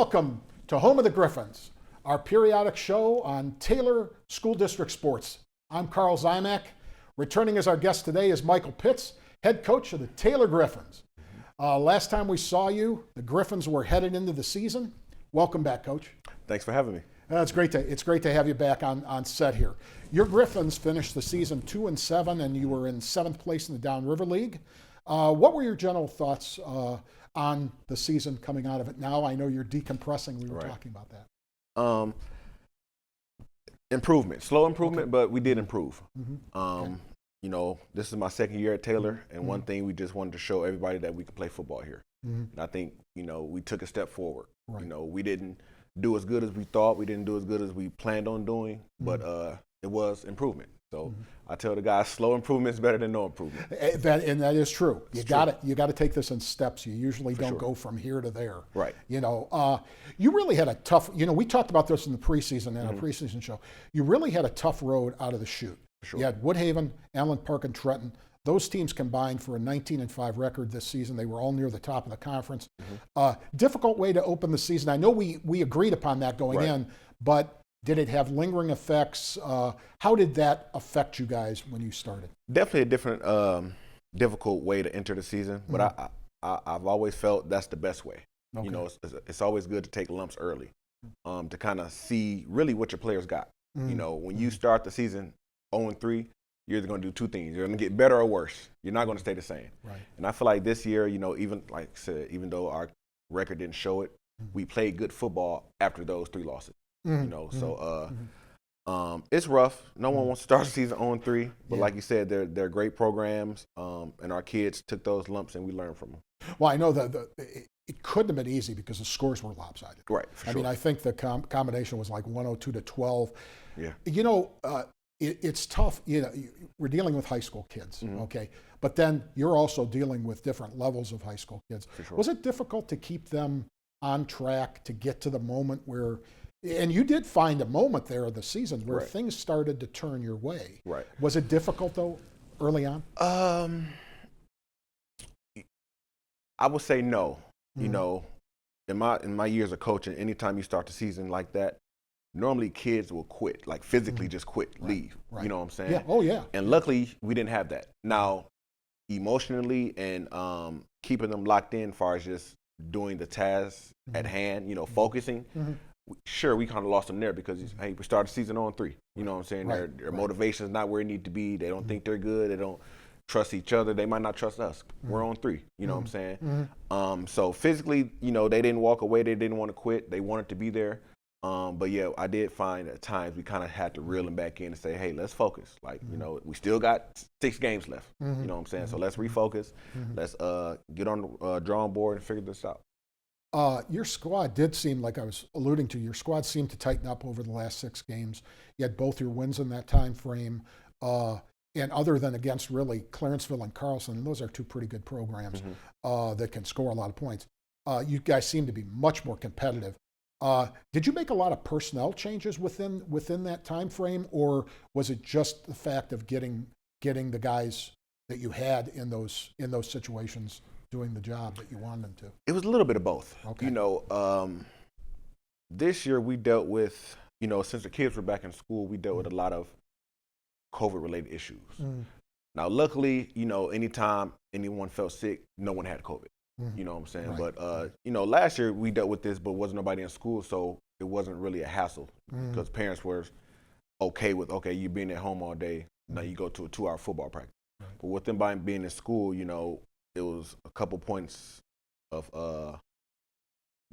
Welcome to Home of the Griffins, our periodic show on Taylor School District sports. I'm Carl Zymak. Returning as our guest today is Michael Pitts, head coach of the Taylor Griffins. Last time we saw you, the Griffins were headed into the season. Welcome back, Coach. Thanks for having me. It's great to have you back on set here. Your Griffins finished the season 2-7, and you were in 7th place in the Downriver League. What were your general thoughts on the season coming out of it? Now I know you're decompressing. We were talking about that. Improvement, slow improvement, Okay. but we did improve. Okay. You know, this is my second year at Taylor, and one thing we just wanted to show everybody that we could play football here. And I think, you know, we took a step forward. Right. You know, we didn't do as good as we thought. We didn't do as good as we planned on doing, but it was improvement. So I tell the guys, slow improvement is better than no improvement. That is true. You got to take this in steps. You usually don't sure. go from here to there. Right. You know, you really had a tough. You know, we talked about this in the preseason in our preseason show. You really had a tough road out of the chute. Sure. You had Woodhaven, Allen Park, and Trenton. Those teams combined for a 19-5 record this season. They were all near the top of the conference. Difficult way to open the season. I know we agreed upon that going in, but did it have lingering effects? How did that affect you guys when you started? Definitely a different, difficult way to enter the season, but I've always felt that's the best way. Okay. You know, it's always good to take lumps early, to kind of see really what your players got. You know, when you start the season 0-3, you're either going to do two things. You're going to get better or worse. You're not going to stay the same. Right. And I feel like this year, you know, even like I said, even though our record didn't show it, we played good football after those 3 losses. You know, so it's rough. No one wants to start the season 0-3, but like you said, they're great programs, and our kids took those lumps and we learned from them. Well, I know that it couldn't have been easy because the scores were lopsided. Right. For I sure. mean, I think the combination was like 102-12. Yeah. You know, it's tough. You know, we're dealing with high school kids, okay? But then you're also dealing with different levels of high school kids. For sure. Was it difficult to keep them on track to get to the moment where, and you did find a moment there of the season where things started to turn your way. Right. Was it difficult though, early on? I would say no. You know, in my years of coaching, anytime you start the season like that, normally kids will quit, like physically just quit, leave. Right. You know what I'm saying? Yeah. Oh, yeah. And luckily, we didn't have that. Now, emotionally and keeping them locked in as far as just doing the tasks at hand, you know, focusing, sure, we kind of lost them there because, hey, we started the season 0-3. You know what I'm saying? Right. Their motivation is not where it needs to be. They don't think they're good. They don't trust each other. They might not trust us. We're 0-3. You know what I'm saying? So physically, you know, they didn't walk away. They didn't want to quit. They wanted to be there. But yeah, I did find at times we kind of had to reel them back in and say, hey, let's focus. Like, you know, we still got 6 games left. You know what I'm saying? So let's refocus. Let's get on the drawing board and figure this out. Your squad did seem, like I was alluding to, your squad seemed to tighten up over the last 6 games. You had both your wins in that time frame. And other than against really Clarenceville and Carlson, and those are 2 pretty good programs that can score a lot of points, you guys seem to be much more competitive. Did you make a lot of personnel changes within that time frame, or was it just the fact of getting the guys that you had in those situations doing the job that you wanted them to? It was a little bit of both. Okay. You know, this year we dealt with, you know, since the kids were back in school, we dealt with a lot of COVID-related issues. Now, luckily, you know, anytime anyone felt sick, no one had COVID. You know what I'm saying? Right. But, you know, last year we dealt with this, but wasn't nobody in school, so it wasn't really a hassle because parents were okay with, okay, you being at home all day, now you go to a 2-hour football practice. Right. But with them being in school, you know, it was a couple points of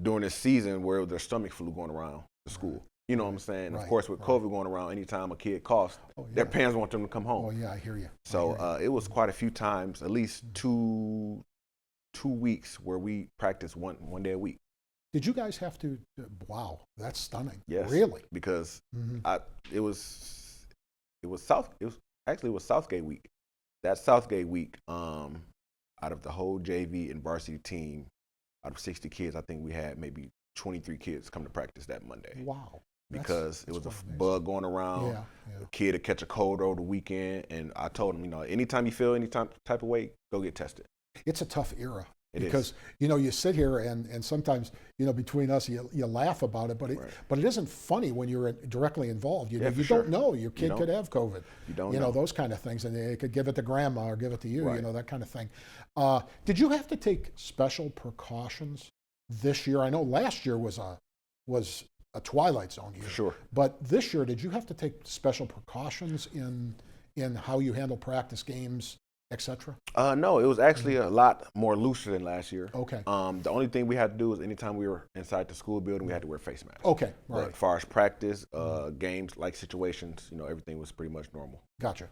during this season where their stomach flu going around the school. You know what I'm saying? And of course, with COVID going around, anytime a kid coughs, their parents want them to come home. Oh, yeah, I hear you. So it was quite a few times, at least two weeks where we practiced one day a week. Did you guys have to? Wow, that's stunning. Yes. Really? Because it was Southgate week. That Southgate week, out of the whole JV and varsity team, out of 60 kids, I think we had maybe 23 kids come to practice that Monday. Wow. Because it was a amazing. bug going around. A kid would catch a cold over the weekend, and I told him, you know, anytime you feel any type of way, go get tested. It's a tough era Because you sit here and sometimes between us you laugh about it, but it isn't funny when you're directly involved. You don't know your kid could have COVID. You don't know those kind of things, and they could give it to grandma or give it to you. Right. That kind of thing. Did you have to take special precautions this year? I know last year was a twilight zone year. Sure. But this year, did you have to take special precautions in how you handle practice games, etc.? No, it was actually a lot more looser than last year. Okay. The only thing we had to do was anytime we were inside the school building, we had to wear face masks. Okay, right. But as far as practice, games, like situations, everything was pretty much normal. Gotcha.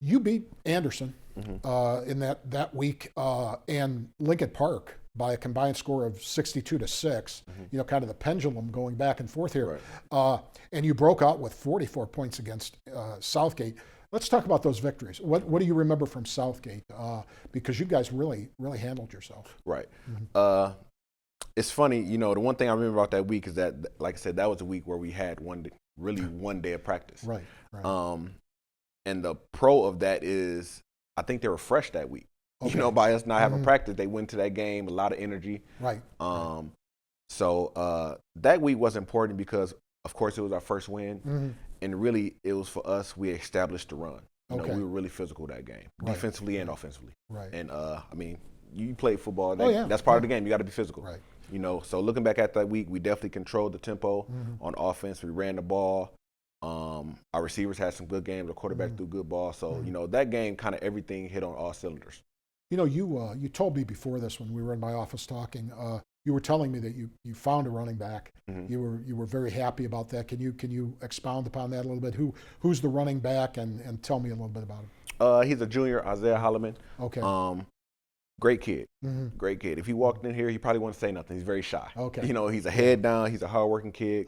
You beat Anderson in that week and Lincoln Park by a combined score of 62-6. Kind of the pendulum going back and forth here. Right. And you broke out with 44 points against Southgate. Let's talk about those victories. What do you remember from Southgate? Because you guys really handled yourself. Right. It's funny, the one thing I remember about that week is that, like I said, that was a week where we had one day of practice. Right. And the pro of that is I think they were fresh that week. Okay. By us not having practice, they went to that game, a lot of energy. Right. So that week was important because, of course, it was our first win. And really, it was for us, we established the run. We were really physical that game, defensively and offensively. Right. And, you play football. Yeah. That's part of the game. You got to be physical. Right. So looking back at that week, we definitely controlled the tempo on offense. We ran the ball. Our receivers had some good games. The quarterback threw good ball. So, that game, kind of everything hit on all cylinders. You told me before this when we were in my office talking, you were telling me that you found a running back. You were very happy about that. Can you expound upon that a little bit? Who's the running back and tell me a little bit about him? He's a junior, Isaiah Holloman. Okay. Great kid. Great kid. If he walked in here, he probably wouldn't say nothing. He's very shy. Okay. He's a head down. He's a hardworking kid.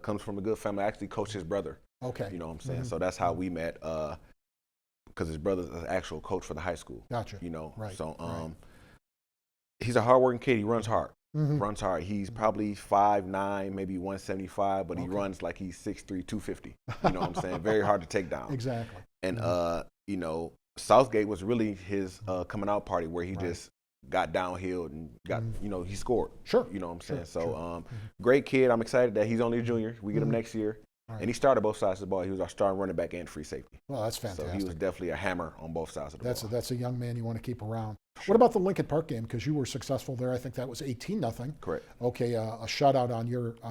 Comes from a good family. I actually coached his brother. Okay. You know what I'm saying? So that's how we met. Because his brother's an actual coach for the high school. Gotcha. Right. So he's a hardworking kid. He runs hard. Runs hard. He's probably 5'9", maybe 175, but he runs like he's 6'3", 250. You know what I'm saying? Very hard to take down. Exactly. And Southgate was really his coming out party where he just got downhill and got he scored. Sure. You know what I'm saying? Sure. So great kid. I'm excited that he's only a junior. We get him next year. Right. And he started both sides of the ball. He was our starting running back and free safety. Well, that's fantastic. So he was definitely a hammer on both sides of the ball. That's a young man you want to keep around. Sure. What about the Lincoln Park game? Because you were successful there. I think that was 18-0. Correct. Okay, a shutout on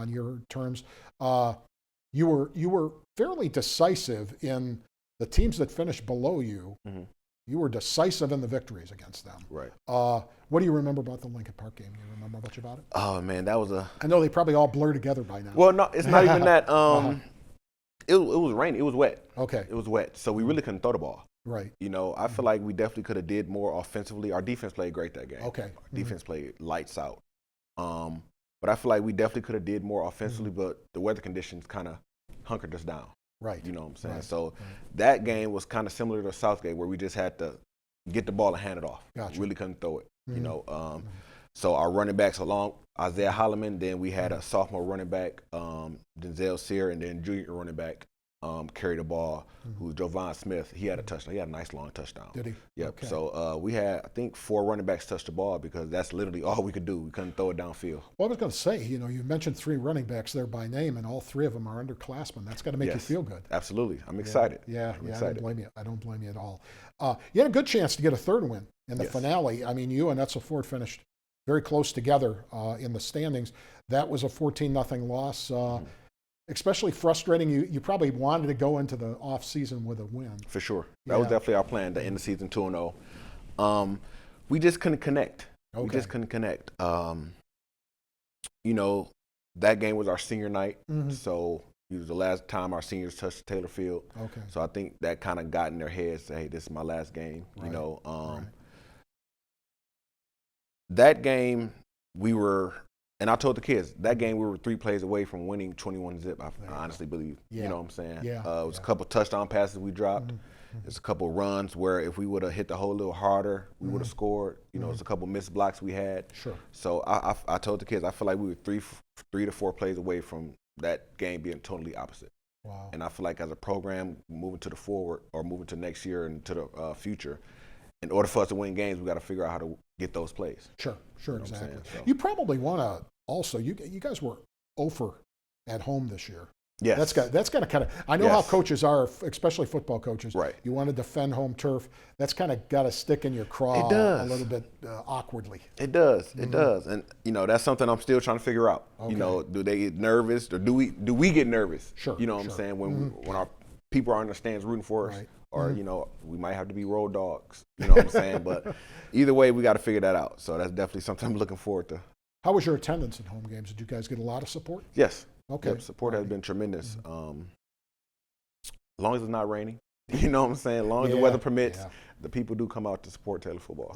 your terms. You were fairly decisive in the teams that finished below you. You were decisive in the victories against them. Right. What do you remember about the Lincoln Park game? Do you remember much about it? Oh man, that was I know they probably all blur together by now. Well, no, it's not even that. It was raining. It was wet. Okay. It was wet, so we really couldn't throw the ball. Right. I feel like we definitely could have did more offensively. Our defense played great that game. Okay. Our defense played lights out. But I feel like we definitely could have did more offensively, but the weather conditions kind of hunkered us down. Right. You know what I'm saying? Right. So that game was kind of similar to Southgate, where we just had to get the ball and hand it off. Gotcha. Really couldn't throw it. So our running backs along Isaiah Holloman, then we had a sophomore running back, Denzel Sear, and then junior running back carried the ball, who's Jovan Smith. He had a touchdown. He had a nice long touchdown. Did he? Yep. Okay. So we had, I think, 4 running backs touch the ball because that's literally all we could do. We couldn't throw it downfield. Well, I was going to say, you mentioned 3 running backs there by name, and all 3 of them are underclassmen. That's got to make you feel good. Absolutely. I'm excited. Yeah. I'm excited. excited. I don't blame you at all. You had a good chance to get a 3rd win in the finale. I mean, you and Etzel Ford finished very close together in the standings. That was a 14-0 loss. Especially frustrating. You probably wanted to go into the off-season with a win. For sure. That was definitely our plan to end the season 2-0. We just couldn't connect. Okay. We just couldn't connect. That game was our senior night, so it was the last time our seniors touched Taylor Field. Okay. So I think that kind of got in their heads, hey, this is my last game. Right. That game, and I told the kids, that game we were 3 plays away from winning 21-0, I honestly believe. Yeah. You know what I'm saying? Yeah. It was a couple touchdown passes we dropped. There's a couple runs where if we would have hit the hole a little harder, we would have scored. It's a couple missed blocks we had. Sure. So I told the kids, I feel like we were 3 to 4 plays away from that game being totally opposite. Wow. And I feel like as a program moving to the forward or moving to next year and to the future, in order for us to win games, we got to figure out how to get those plays. Sure, You know what I'm exactly. saying? So- You probably want to also. You guys were 0 at home this year. Yes. That's got to kind of. I know how Yes. coaches are, especially football coaches. Right. You want to defend home turf. That's kind of got to stick in your craw It does. a little bit awkwardly. It does. It does. And that's something I'm still trying to figure out. Okay. Do they get nervous, or do we get nervous? Sure, You know what I'm sure. saying, when our people are in the stands rooting for us, Right. or we might have to be road dogs. You know what I'm saying? But either way, we got to figure that out. So that's definitely something I'm looking forward to. How was your attendance at home games? Did you guys get a lot of support? Yes. Okay. Yep, support has been tremendous. As long as it's not raining, you know what I'm saying? As long as the weather permits, the people do come out to support Taylor football.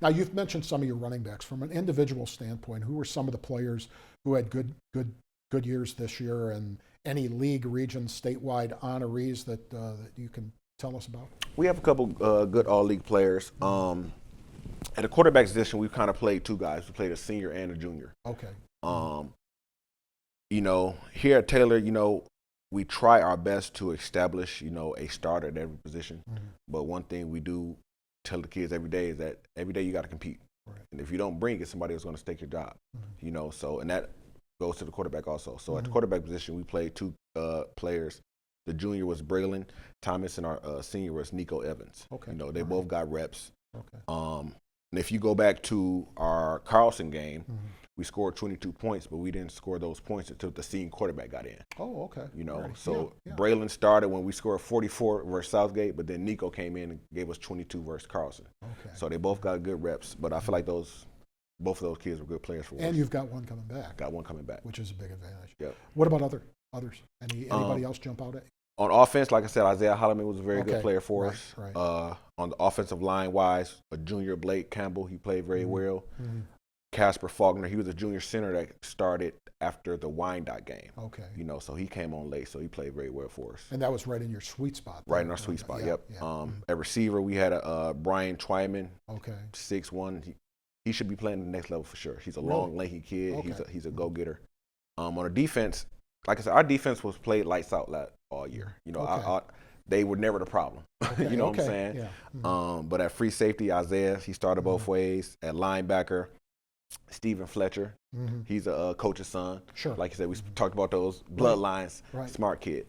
Now, you've mentioned some of your running backs. From an individual standpoint, who were some of the players who had good years this year, and any league, region, statewide honorees that you can tell us about? We have a couple good all-league players. At the quarterback position, we've kind of played two guys. We played a senior and a junior. Okay. Here at Taylor, we try our best to establish, a starter at every position. But one thing we do tell the kids every day is that every day you got to compete. Right. And if you don't bring it, somebody else is going to take your job. And that goes to the quarterback also. So at the quarterback position, we played two players. The junior was Braylon Thomas, and our senior was Nico Evans. Okay. They both got reps. Okay. And if you go back to our Carlson game, we scored 22 points, but we didn't score those points until the senior quarterback got in. Oh, okay. Right. So Yeah. Braylon started when we scored 44 versus Southgate, but then Nico came in and gave us 22 versus Carlson. Okay. So they both got good reps, but I feel like both of those kids were good players for us. And you've got one coming back. Got one coming back. Which is a big advantage. Yep. What about others? Anybody else jump out at you? On offense, like I said, Isaiah Holloman was a very Okay. good player for Right, us. right. On the offensive line wise, a junior Blake Campbell, he played very well. Mm-hmm. Casper Faulkner, he was a junior center that started after the Wyandotte game. Okay. So he came on late, so he played very well for us. And that was right in your sweet spot. Right in our sweet spot, Yeah, yep. yeah. At receiver, we had a Brian Twyman, Okay. 6'1". He should be playing the next level for sure. He's a Really? long, lanky kid. Okay. He's a go-getter. On the defense, like I said, our defense was played lights out all year. Okay. They were never the problem. Okay, You know what I'm okay, saying? yeah. But at free safety, Isaiah, he started both ways. At linebacker, Stephen Fletcher, he's a coach's son. Sure. Like you said, we talked about those bloodlines. Right. Smart kid.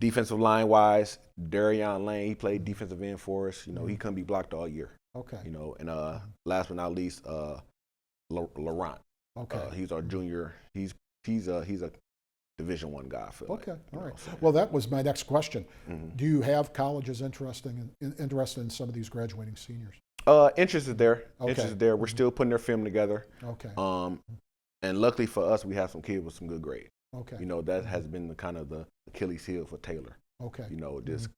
Defensive line wise, Darion Lane, he played defensive end for us. He couldn't be blocked all year. Okay. And last but not least, Laurent. Okay. He's our junior. He's a Division I guy. I feel Okay. like, All right. so. Well, that was my next question. Mhm. Do you have colleges interested in some of these graduating seniors? Interest is there. Okay. Interest is there. We're still putting their film together. Okay. And luckily for us, we have some kids with some good grades. Okay. That has been the Achilles heel for Taylor. Okay. Just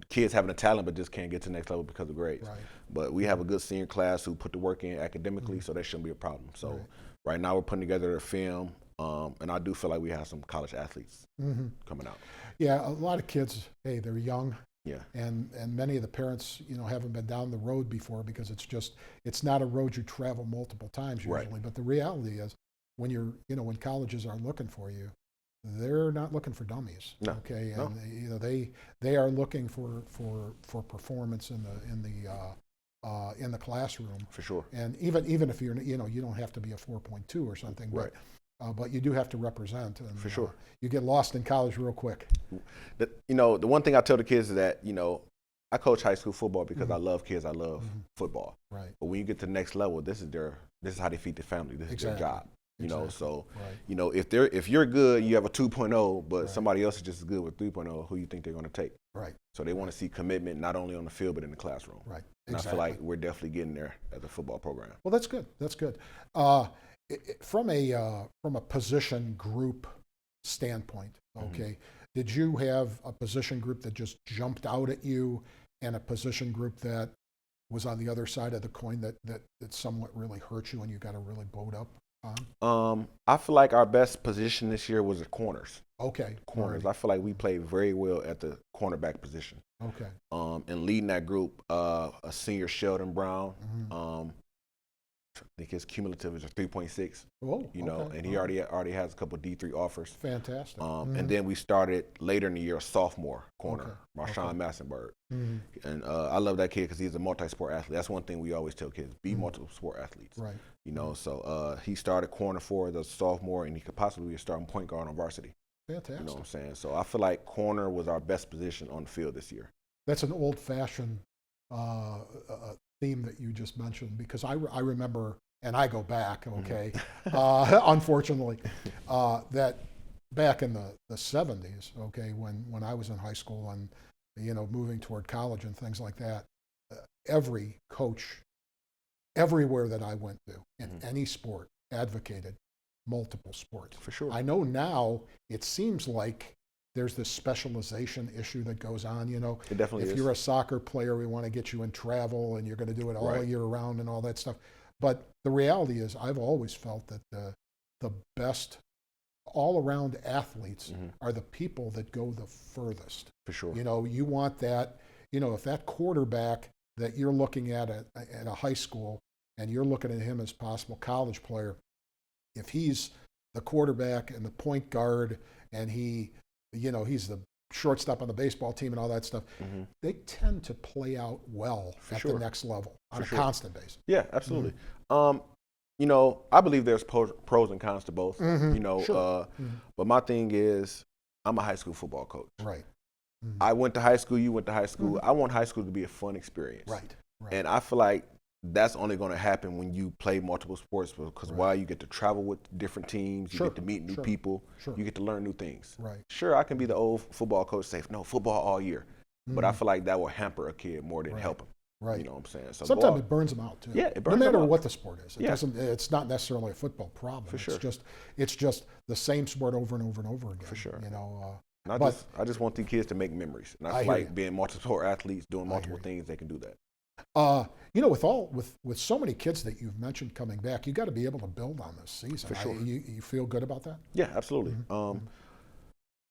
kids having a talent but just can't get to the next level because of grades. Right. But we have a good senior class who put the work in academically, so that shouldn't be a problem. So Right. right now we're putting together a film, and I do feel like we have some college athletes coming out. Yeah, a lot of kids, hey, they're young. Yeah. And many of the parents, haven't been down the road before because it's not a road you travel multiple times usually. Right. But the reality is when when colleges are looking for you, they're not looking for dummies. No. Okay. No. And they are looking for performance in the classroom. For sure. And even if you're you don't have to be a 4.2 or something, Right. But you do have to represent. And, For sure. You get lost in college real quick. The one thing I tell the kids is that, I coach high school football because I love kids, I love football. Right. But when you get to the next level, this is how they feed their family. This is their job. Exactly. So Right. if you're good, you have a 2.0, but Right. somebody else is just as good with 3.0, who you think they're going to take? Right. So they want to see commitment not only on the field but in the classroom. Right. And Exactly. I feel like we're definitely getting there as a football program. Well, that's good. That's good. From a position group standpoint, okay, did you have a position group that just jumped out at you, and a position group that was on the other side of the coin that somewhat really hurt you and you got to really bowed up on? I feel like our best position this year was at corners. Okay. Corners. Alrighty. I feel like we played very well at the cornerback position. Okay. And leading that group, a senior Sheldon Brown, I think his cumulative is a 3.6. Oh, You know, okay. and he already has a couple of D3 offers. Fantastic. And then we started later in the year a sophomore corner, Okay. Marshawn Massenberg. Mm-hmm. And I love that kid because he's a multi-sport athlete. That's one thing we always tell kids: be multiple sport athletes. Right. You know, so he started corner for the sophomore, and he could possibly be a starting point guard on varsity. Fantastic. You know what I'm saying? So I feel like corner was our best position on the field this year. That's an old-fashioned theme that you just mentioned, because I remember, and I go back, okay, unfortunately, that back in the 70s, okay, when I was in high school and, you know, moving toward college and things like that, every coach, everywhere that I went to, in any sport, advocated multiple sports. For sure. I know now it seems like there's this specialization issue that goes on, you know. It definitely is. If you're a soccer player, we want to get you in travel and you're going to do it all year round and all that stuff. But the reality is, I've always felt that the best all-around athletes are the people that go the furthest. For sure. You know, you want that, you know, if that quarterback that you're looking at a high school and you're looking at him as possible college player, if he's the quarterback and the point guard and he, you know, he's the shortstop on the baseball team and all that stuff, they tend to play out well at the next level on a constant basis. Yeah, absolutely. You know, I believe there's pros and cons to both. You know, but my thing is, I'm a high school football coach. Right. I went to high school. You went to high school. I want high school to be a fun experience. Right. And I feel like that's only going to happen when you play multiple sports, because while you get to travel with different teams, you get to meet new people, you get to learn new things. Right. Sure, I can be the old football coach, say, no, football all year. But I feel like that will hamper a kid more than help him. Right. You know what I'm saying? So sometimes it burns them out too. Yeah, it burns no matter them out. what the sport is. It doesn't. It's not necessarily a football problem. For sure. It's just the same sport over and over and over again. For sure. You know. I just want these kids to make memories, and I feel like being multiple sport athletes, doing multiple things, they can do that. You know, with so many kids that you've mentioned coming back, you got to be able to build on this season. For sure. You feel good about that? Yeah, absolutely.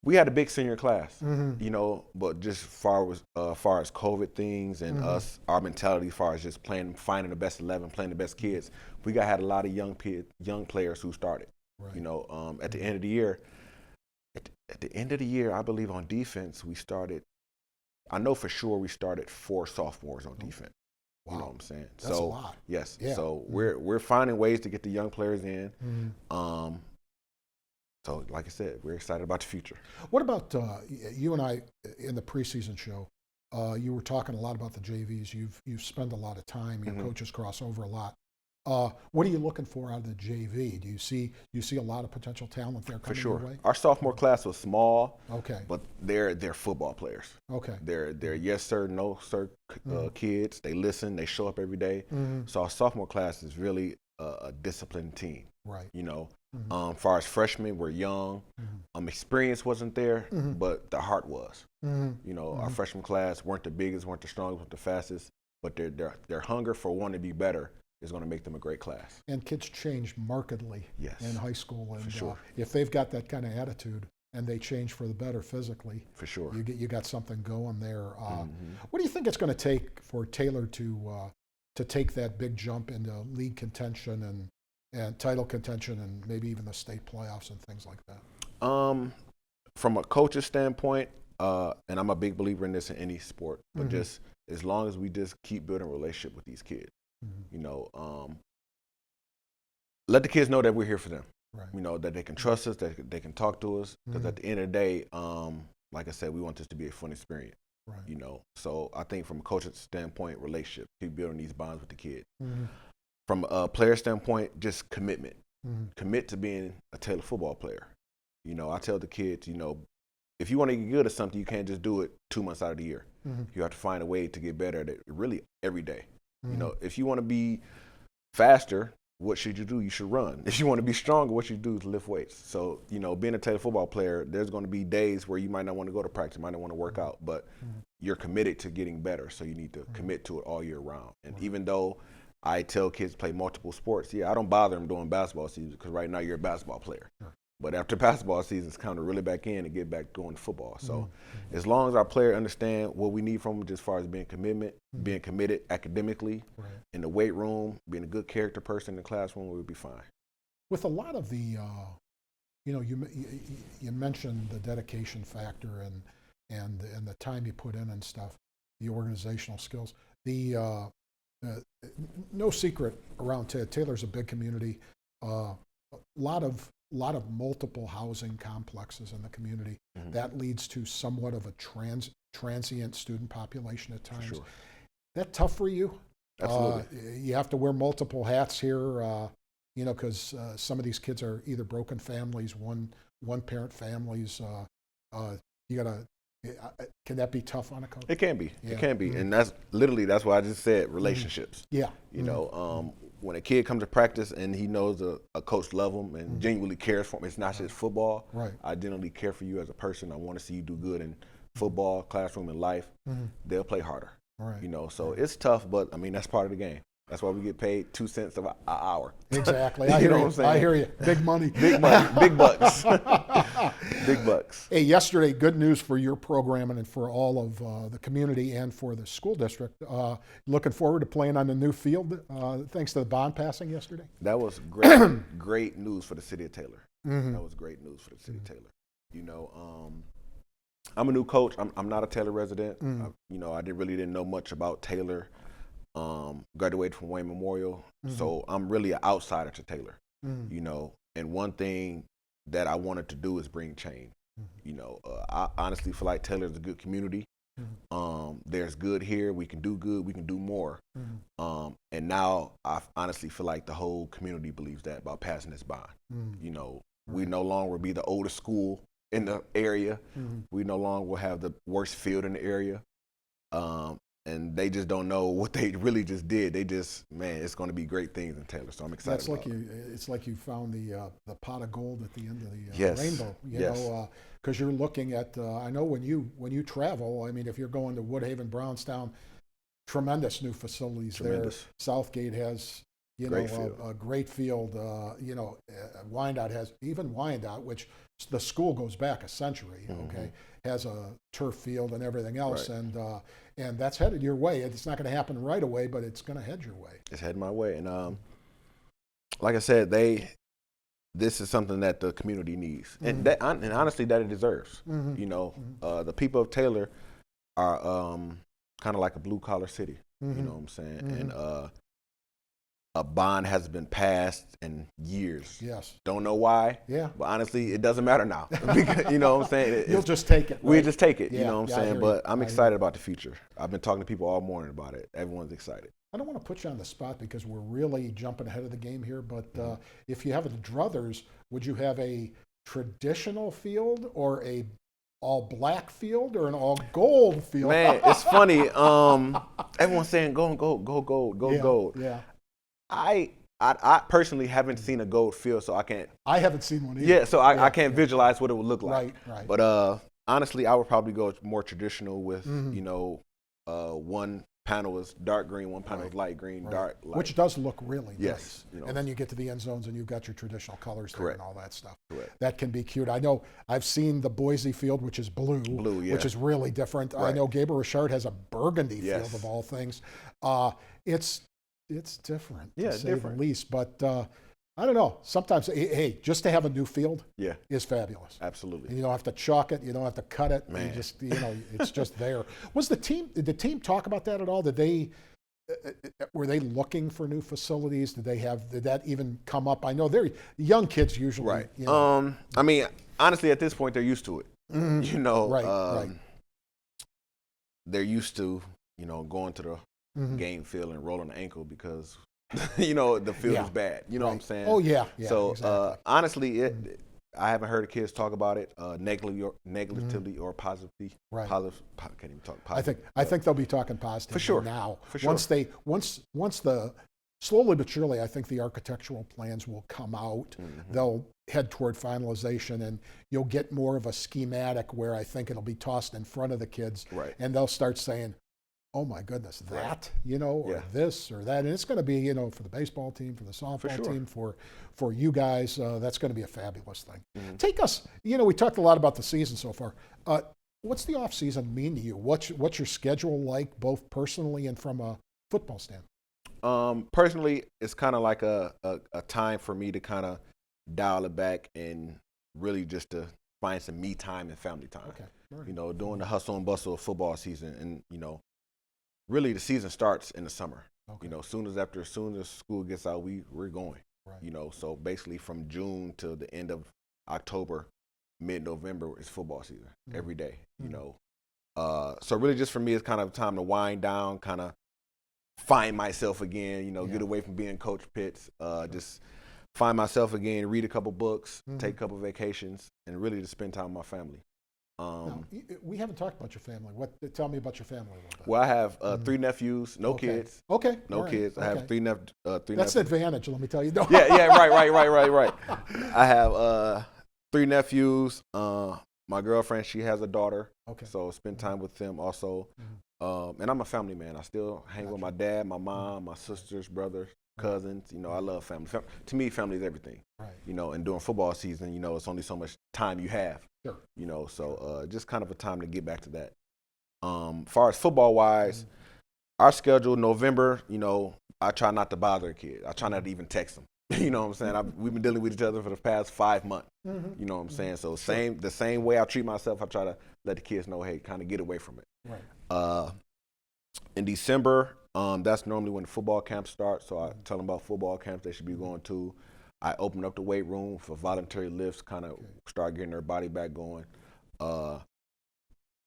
We had a big senior class, you know, but just far as COVID things and our mentality as far as just finding the best 11, playing the best kids, we had a lot of young players who started. Right. You know, at the end of the year, I believe on defense we started. I know for sure we started 4 sophomores on defense. Wow. You know what I'm saying? That's a lot. Yes. Yeah. So we're finding ways to get the young players in. So, like I said, we're excited about the future. What about you and I in the preseason show? You were talking a lot about the JVs. You've spent a lot of time. Your coaches cross over a lot. What are you looking for out of the JV? Do you see a lot of potential talent there coming your way? Our sophomore class was small. Okay. But they're football players. Okay. They're yes sir, no sir kids. They listen. They show up every day. So our sophomore class is really a disciplined team. Right. You know. Far as freshmen, we're young. Experience wasn't there, but the heart was. You know, our freshman class weren't the biggest, weren't the strongest, weren't the fastest, but their hunger for wanting to be better is going to make them a great class. And kids change markedly in high school, and for sure. If they've got that kind of attitude and they change for the better physically, for sure, you got something going there. What do you think it's going to take for Taylor to take that big jump into league contention and title contention and maybe even the state playoffs and things like that? From a coach's standpoint, and I'm a big believer in this in any sport, but just as long as we just keep building a relationship with these kids, you know, let the kids know that we're here for them. Right. You know, that they can trust us, that they can talk to us, because at the end of the day, like I said, we want this to be a fun experience. Right. You know, so I think from a coach's standpoint, relationship, keep building these bonds with the kids. From a player standpoint, just commitment. Commit to being a Taylor football player. You know, I tell the kids, you know, if you want to get good at something, you can't just do it 2 months out of the year. You have to find a way to get better at it really every day. You know, if you want to be faster, what should you do? You should run. If you want to be stronger, what you do is lift weights. So, you know, being a Taylor football player, there's going to be days where you might not want to go to practice, might not want to work out, but you're committed to getting better. So you need to commit to it all year round. And even though I tell kids to play multiple sports, I don't bother them doing basketball season, because right now you're a basketball player. But after basketball season, it's kind of really back in and get back going to football. So as long as our players understand what we need from them, just as far as being committed academically, in the weight room, being a good character person in the classroom, we'll be fine. With a lot of the, you mentioned the dedication factor and the time you put in and stuff, the organizational skills. No secret around Taylor's a big community. A lot of multiple housing complexes in the community. That leads to somewhat of a transient student population at times. Sure. That tough for you? Absolutely. You have to wear multiple hats here, because some of these kids are either broken families, one parent families. You gotta. Can that be tough on a coach? It can be. Yeah. It can be, and that's why I just said relationships. Yeah. You know, when a kid comes to practice and he knows a coach loves him and genuinely cares for him, it's not just football. Right. I genuinely care for you as a person. I want to see you do good in football, classroom, and life. They'll play harder. Right. You know, so it's tough, but I mean that's part of the game. That's why we get paid 2 cents an hour. Exactly. I hear you. What I'm saying? I hear you. Big money. Big money. Big bucks. Big bucks. Hey, yesterday, good news for your program and for all of the community and for the school district. Looking forward to playing on the new field thanks to the bond passing yesterday. That was great, great news for the city of Taylor. That was great news for the city of Taylor. You know, I'm a new coach. I'm not a Taylor resident. I didn't know much about Taylor. Graduated from Wayne Memorial, so I'm really an outsider to Taylor. You know, and one thing that I wanted to do is bring change. You know, I honestly feel like Taylor is a good community. There's good here. We can do good. We can do more. And now I honestly feel like the whole community believes that about passing this bond. You know, we no longer will be the oldest school in the area. We no longer will have the worst field in the area. And they just don't know what they really just did. They just, it's going to be great things in Taylor. So I'm excited. It's like you found the pot of gold at the end of the yes. rainbow. You know, because you're looking at. I know when you travel. I mean, if you're going to Woodhaven, Brownstown, tremendous new facilities there. Southgate has a great field. Wyandotte has Wyandotte, which the school goes back a century. Okay, has a turf field and everything else, and that's headed your way. It's not going to happen right away, but it's going to head your way. It's heading my way, and like I said, this is something that the community needs, and honestly, that it deserves. You know, the people of Taylor are kind of like a blue collar city. You know what I'm saying? And a bond has been passed in years. Yes. Don't know why. Yeah. But honestly, it doesn't matter now. Because, you know what I'm saying? You'll just take it. Right? We'll just take it. Yeah, you know what I'm saying? But I'm excited about the future. I've been talking to people all morning about it. Everyone's excited. I don't want to put you on the spot because we're really jumping ahead of the game here. But if you have the druthers, would you have a traditional field or a all black field or an all gold field? Man, it's funny. Everyone's saying go gold. Yeah. I personally haven't seen a gold field, so I can't. I haven't seen one either. Yeah, so I can't visualize what it would look like. Right. But honestly, I would probably go more traditional with one panel is dark green, one panel is light green, dark light. Which does look really nice. You know. And then you get to the end zones and you've got your traditional colors there and all that stuff. Correct. That can be cute. I know I've seen the Boise field, which is blue, which is really different. I know Gabriel Richard has a burgundy field of all things. It's different, to say the least. But I don't know. Sometimes, hey, just to have a new field is fabulous. Absolutely. And you don't have to chalk it. You don't have to cut it. Man. You just, it's just there. Did the team talk about that at all? Were they looking for new facilities? Did that even come up? I know they're young kids usually. Right. You know. I mean, honestly, at this point, they're used to it. You know, right. They're used to, going to the game field and rolling the ankle because the field is bad. You know what I'm saying? Oh yeah. So exactly. honestly, I haven't heard of kids talk about it negatively or positively. Right. Can't even talk positive. I think they'll be talking positive for sure now. For sure. Once slowly but surely, I think the architectural plans will come out. They'll head toward finalization, and you'll get more of a schematic where I think it'll be tossed in front of the kids, and they'll start saying, oh my goodness, that, or Yeah. this or that. And it's going to be, for the baseball team, for the softball sure. team, for you guys, that's going to be a fabulous thing. Mhm. Take us, we talked a lot about the season so far. What's the off season mean to you? What's your schedule like, both personally and from a football standpoint? Personally, it's kind of like a time for me to kind of dial it back and really just to find some me time and family time. Okay. Right. Doing the hustle and bustle of football season, and really the season starts in the summer. Okay. As soon as school gets out, we're going. Right. So basically from June to the end of October, mid-November is football season every day. So really just for me, it's kind of time to wind down, kind of find myself again. Get away from being Coach Pitts. Just find myself again, read a couple books, take a couple vacations, and really just spend time with my family. Now, we haven't talked about your family. Tell me about your family a little bit. Well, I have 3 nephews, no Okay. kids. Okay. No All right. kids. I Okay. have 3 nephews. That's an advantage, let me tell you. Yeah, right. I have 3 nephews. My girlfriend, she has a daughter. Okay. So spend time with them also. And I'm a family man. I still hang with my dad, my mom, my sisters, brothers, cousins. I love family. To me, family is everything. Right. And during football season, it's only so much time you have. Sure. So just kind of a time to get back to that. Far as football wise, our schedule, November, I try not to bother a kid. I try not to even text them. You know what I'm saying? We've been dealing with each other for the past 5 months. You know what I'm saying? So the same way I treat myself, I try to let the kids know, hey, kind of get away from it. Right. In December, that's normally when the football camps start. So I tell them about football camps they should be going to. I open up the weight room for voluntary lifts, kind of start getting their body back going.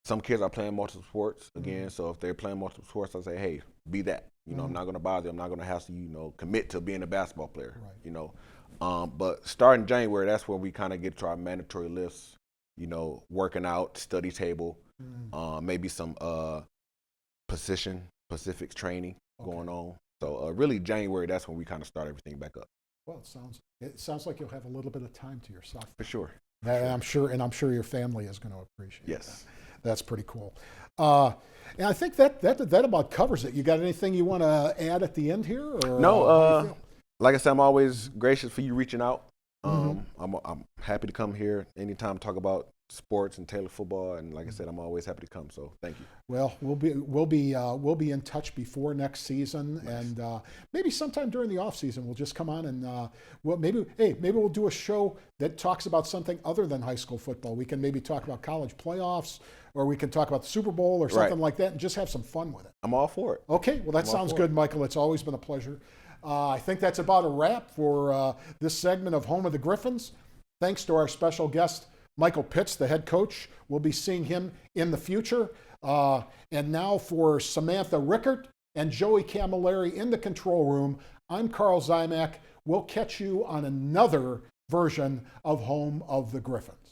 Some kids are playing multiple sports again. So if they're playing multiple sports, I say, hey, be that. I'm not going to bother you. I'm not going to hassle you, commit to being a basketball player, But starting January, that's when we kind of get to our mandatory lifts, working out, study table, maybe some Pacific training going on. So really January, that's when we kind of start everything back up. Well, it sounds like you'll have a little bit of time to yourself. For sure. I'm sure your family is going to appreciate Yes. that. That's pretty cool. And I think that about covers it. You got anything you want to add at the end here? Or, No, like I said, I'm always gracious for you reaching out. I'm happy to come here anytime, talk about sports and Taylor football, and like I said, I'm always happy to come. So thank you. Well, we'll be in touch before next season, and maybe sometime during the off season we'll just come on and maybe we'll do a show that talks about something other than high school football. We can maybe talk about college playoffs, or we can talk about the Super Bowl or something like that, and just have some fun with it. I'm all for it. Okay, well that sounds good, Michael. It's always been a pleasure. I think that's about a wrap for this segment of Home of the Griffins. Thanks to our special guest, Michael Pitts, the head coach. We'll be seeing him in the future. And now for Samantha Rickert and Joey Camilleri in the control room, I'm Carl Zymak. We'll catch you on another version of Home of the Griffins.